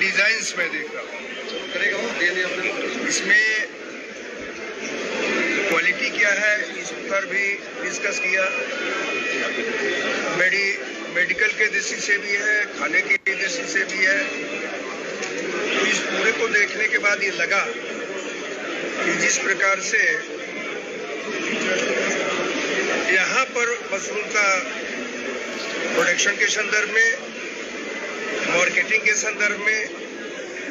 Designs मैं देख रहा हूँ। इसमें क्वालिटी क्या है इस पर भी डिस्कस किया। मेडिकल के दृष्टि से भी है, खाने की दृष्टि से भी है। तो इस पूरे को देखने के बाद ये लगा कि जिस प्रकार से यहाँ पर मशरूम का प्रोडक्शन के संदर्भ में, मार्केटिंग के संदर्भ में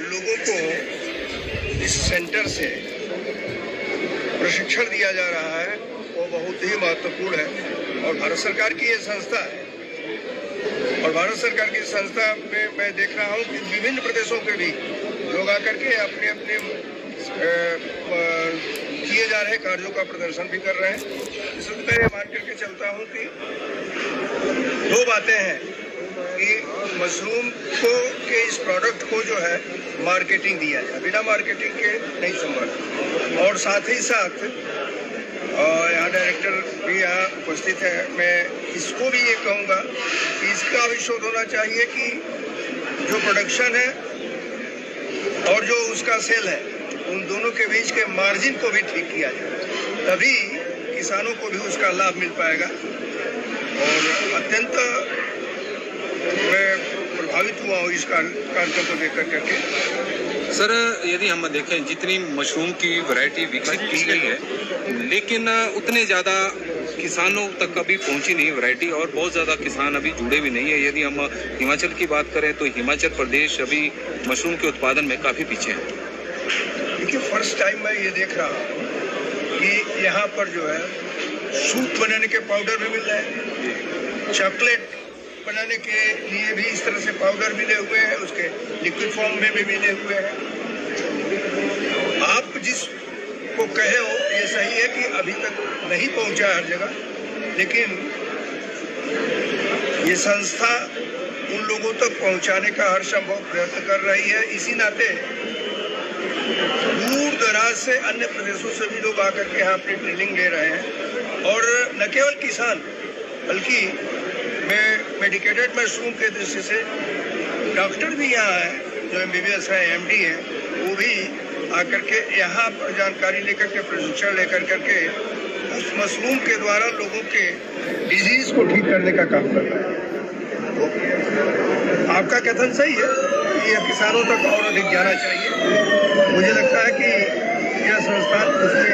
लोगों को इस सेंटर से प्रशिक्षण दिया जा रहा है, वो बहुत ही महत्वपूर्ण है। और भारत सरकार की ये संस्था है, और भारत सरकार की संस्था में मैं देख रहा हूँ कि विभिन्न प्रदेशों के भी लोग आकर के अपने अपने किए जा रहे कार्यों का प्रदर्शन भी कर रहे हैं। इसलिए मैं ये मान करके चलता हूँ कि दो बातें हैं कि मशरूम को के इस प्रोडक्ट को जो है मार्केटिंग दिया जाए, बिना मार्केटिंग के नहीं संभव। और साथ ही साथ यहाँ डायरेक्टर भी यहाँ उपस्थित है, मैं इसको भी ये कहूँगा कि इसका भी शोध होना चाहिए कि जो प्रोडक्शन है और जो उसका सेल है, उन दोनों के बीच के मार्जिन को भी ठीक किया जाए, तभी किसानों को भी उसका लाभ मिल पाएगा। और अत्यंत मैं प्रभावित हुआ हूँ इस कार्यक्रम को देख करके। सर, यदि हम देखें जितनी मशरूम की वैरायटी विकसित की गई है, लेकिन उतने ज़्यादा किसानों तक अभी पहुंची नहीं वैरायटी, और बहुत ज़्यादा किसान अभी जुड़े भी नहीं है। यदि हम हिमाचल की बात करें तो हिमाचल प्रदेश अभी मशरूम के उत्पादन में काफ़ी पीछे है। देखिए, फर्स्ट टाइम मैं ये देख रहा हूँ कि यहाँ पर जो है सूप बनाने के पाउडर भी मिल रहे हैं, चॉकलेट बनाने के लिए भी इस तरह से पाउडर मिले हुए हैं, उसके लिक्विड फॉर्म में भी मिले हुए हैं। आप जिसको कहे हो ये सही है कि अभी तक नहीं पहुंचा हर जगह, लेकिन ये संस्था उन लोगों तक पहुंचाने का हर संभव प्रयत्न कर रही है। इसी नाते दूर दराज से अन्य प्रदेशों से भी लोग आकर के यहाँ अपनी ट्रेनिंग ले रहे हैं। और न केवल किसान, बल्कि मेडिकेटेड मशरूम के दृष्टि से डॉक्टर भी यहाँ है, जो MBBS है, MD है, वो भी आकर के यहाँ पर जानकारी लेकर के, प्रशिक्षण लेकर करके उस मशरूम के द्वारा लोगों के डिजीज को ठीक करने का काम कर रहा है। आपका कथन सही है कि यह किसानों तक और अधिक जाना चाहिए। मुझे लगता है कि यह संस्थान उसमें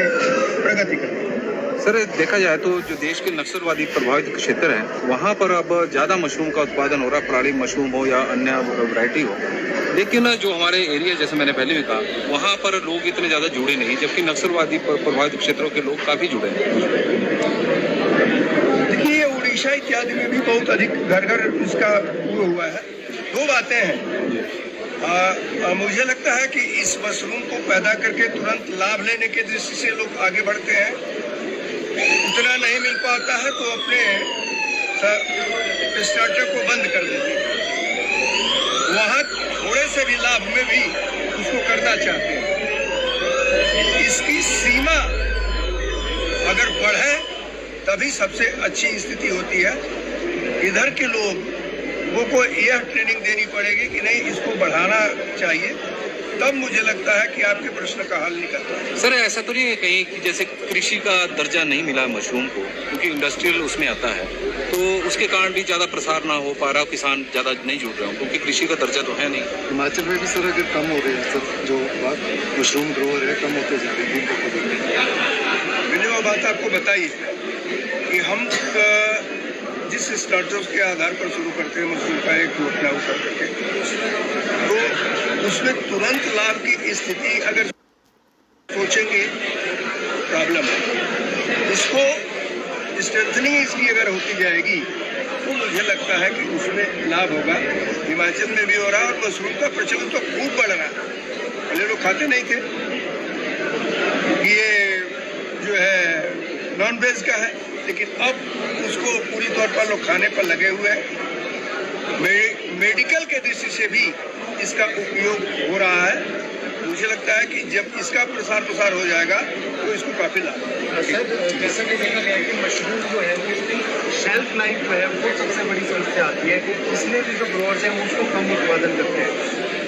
प्रगति करेगा। सर, देखा जाए तो जो देश के नक्सलवादी प्रभावित क्षेत्र हैं, वहाँ पर अब ज़्यादा मशरूम का उत्पादन हो रहा है, पराली मशरूम हो या अन्य वैरायटी हो। लेकिन जो हमारे एरिया, जैसे मैंने पहले भी कहा, वहाँ पर लोग इतने ज़्यादा जुड़े नहीं, जबकि नक्सलवादी प्रभावित क्षेत्रों के लोग काफ़ी जुड़े हैं। देखिए, उड़ीसा इत्यादि में भी बहुत अधिक घर घर इसका हुआ है। दो बातें हैं। मुझे लगता है कि इस मशरूम को पैदा करके तुरंत लाभ लेने के दृष्टि से लोग आगे बढ़ते हैं। उतना नहीं मिल पाता है तो अपने स्टार्टअप को बंद कर देते हैं। वहाँ थोड़े से भी लाभ में भी उसको करना चाहते हैं। इसकी सीमा अगर बढ़े तभी सबसे अच्छी स्थिति होती है। इधर के लोगों को यह ट्रेनिंग देनी पड़ेगी कि नहीं, इसको बढ़ाना चाहिए, तब मुझे लगता है कि आपके प्रश्न का हल निकलता है। सर, ऐसा तो नहीं है कहीं कि जैसे कृषि का दर्जा नहीं मिला मशरूम को, क्योंकि इंडस्ट्रियल उसमें आता है, तो उसके कारण भी ज़्यादा प्रसार ना हो पा रहा, किसान ज़्यादा नहीं जुड़ रहे हो, क्योंकि कृषि का दर्जा तो है नहीं। हिमाचल में भी सर अगर कम हो रहे हैं सर, जो मशरूम ग्रोवर है कम होते जा रहे हैं। मैंने वो बात आपको बताई कि हम जिस स्टार्टअप के आधार पर शुरू करते हैं मशरूम का एक योजना कर करके, तो उसमें तुरंत लाभ की स्थिति अगर सोचेंगे प्रॉब्लम है। इसको स्ट्रेंथनिंग इसकी अगर होती जाएगी तो मुझे लगता है कि उसमें लाभ होगा। हिमाचल में भी हो रहा है और मशरूम का प्रचलन तो खूब बढ़ रहा है। पहले लोग खाते नहीं थे, ये जो है नॉन वेज का है, लेकिन अब उसको पूरी तौर पर लोग खाने पर लगे हुए हैं। मेडिकल के दृष्टि से भी इसका उपयोग हो रहा है। मुझे लगता है कि जब इसका प्रसार हो जाएगा तो इसको काफी लाभ। जैसा कि देखा गया है कि मशरूम जो है उसकी शेल्फ लाइफ जो है वो सबसे बड़ी समस्या आती है, इसलिए भी जो ग्रोअर्स हैं वो उसको कम उत्पादन करते हैं।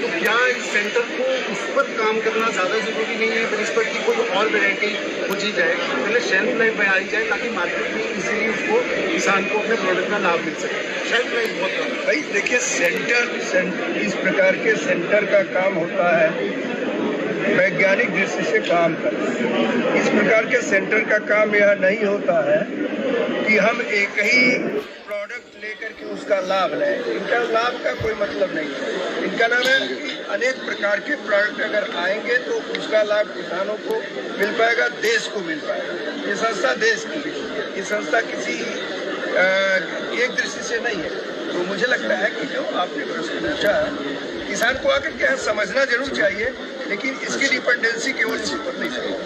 तो क्या सेंटर को उस पर काम करना ज़्यादा जरूरी नहीं है, बनिस्बत की कोई और वैरायटी खोजी जाए, पहले शेल्फ लाइफ बढ़ाई जाए ताकि मार्केट में इजीली उसको किसान को अपने प्रोडक्ट का लाभ मिल सके। शेल्फ लाइफ बहुत कम है। भाई देखिए, सेंटर इस प्रकार के सेंटर का काम होता है वैज्ञानिक दृष्टि से काम करना। इस प्रकार के सेंटर का काम यह नहीं होता है कि हम एक ही प्रोडक्ट लेकर के उसका लाभ लें। इनका लाभ का कोई मतलब नहीं है। इनका नाम है कि अनेक प्रकार के प्रोडक्ट अगर आएंगे तो उसका लाभ किसानों को मिल पाएगा, देश को मिल पाएगा। ये संस्था देश की है, ये संस्था किसी एक दृष्टि से नहीं है। तो मुझे लगता है कि जो आपने प्रश्न पूछा, किसान को आकर के समझना जरूर चाहिए, लेकिन इसकी डिपेंडेंसी केवल इसी पर नहीं चाहिए।